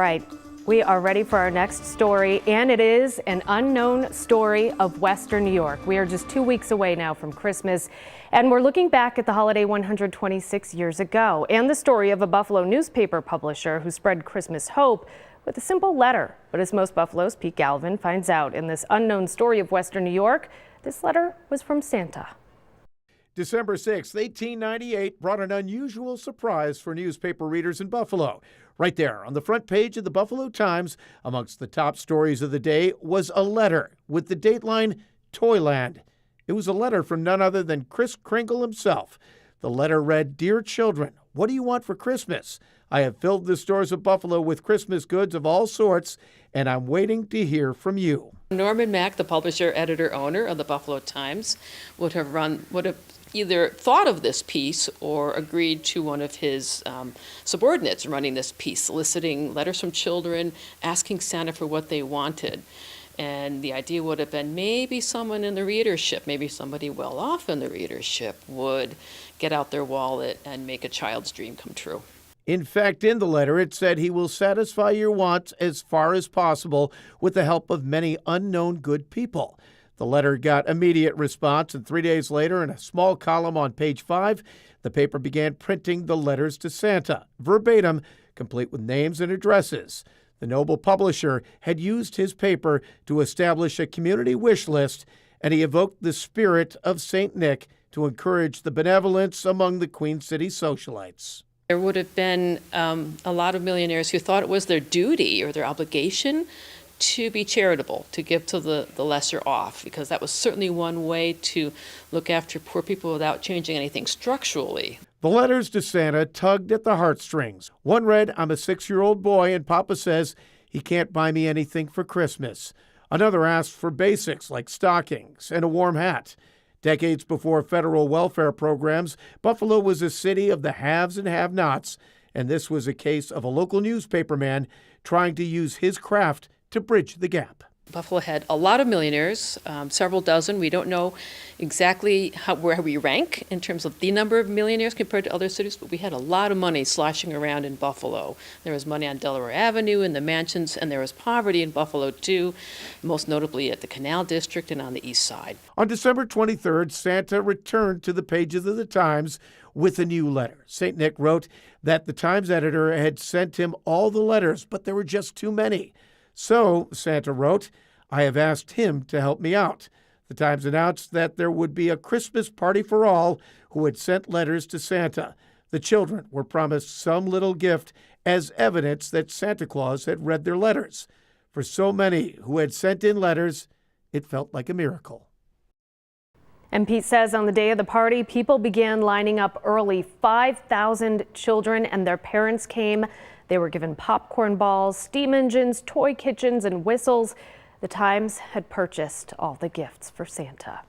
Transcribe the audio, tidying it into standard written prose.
Right. We are ready for our next story, and it is an unknown story of Western New York. We are just 2 weeks away now from Christmas, and we're looking back at the holiday 126 years ago and the story of a Buffalo newspaper publisher who spread Christmas hope with a simple letter. But as most Buffalo's Pete Galvin finds out in this unknown story of Western New York, this letter was from Santa. December 6, 1898 brought an unusual surprise for newspaper readers in Buffalo. Right there on the front page of the Buffalo Times, amongst the top stories of the day, was a letter with the dateline Toyland. It was a letter from none other than Kris Kringle himself. The letter read, "Dear children, what do you want for Christmas? I have filled the stores of Buffalo with Christmas goods of all sorts, and I'm waiting to hear from you." Norman Mack, the publisher, editor, owner of the Buffalo Times, would have either thought of this piece or agreed to one of his subordinates running this piece, soliciting letters from children, asking Santa for what they wanted. And the idea would have been maybe someone in the readership, maybe somebody well off in the readership, would get out their wallet and make a child's dream come true. In fact, in the letter, it said he will satisfy your wants as far as possible with the help of many unknown good people. The letter got immediate response, and 3 days later, in a small column on page 5, the paper began printing the letters to Santa, verbatim, complete with names and addresses. The noble publisher had used his paper to establish a community wish list, and he evoked the spirit of St. Nick to encourage the benevolence among the Queen City socialites. There would have been a lot of millionaires who thought it was their duty or their obligation to be charitable, to give to the lesser off, because that was certainly one way to look after poor people without changing anything structurally. The letters to Santa tugged at the heartstrings. One read, "I'm a 6-year-old boy and Papa says he can't buy me anything for Christmas." Another asked for basics like stockings and a warm hat. Decades before federal welfare programs, Buffalo was a city of the haves and have-nots, and this was a case of a local newspaperman trying to use his craft to bridge the gap. Buffalo had a lot of millionaires, several dozen. We don't know exactly where we rank in terms of the number of millionaires compared to other cities, but we had a lot of money sloshing around in Buffalo. There was money on Delaware Avenue in the mansions, and there was poverty in Buffalo too, most notably at the Canal District and on the east side. On December 23rd, Santa returned to the pages of the Times with a new letter. St. Nick wrote that the Times editor had sent him all the letters, but there were just too many. So, Santa wrote, I have asked him to help me out. The Times announced that there would be a Christmas party for all who had sent letters to Santa. The children were promised some little gift as evidence that Santa Claus had read their letters. For so many who had sent in letters, it felt like a miracle. And Pete says on the day of the party, people began lining up early. 5,000 children and their parents came. They were given popcorn balls, steam engines, toy kitchens, and whistles. The Times had purchased all the gifts for Santa.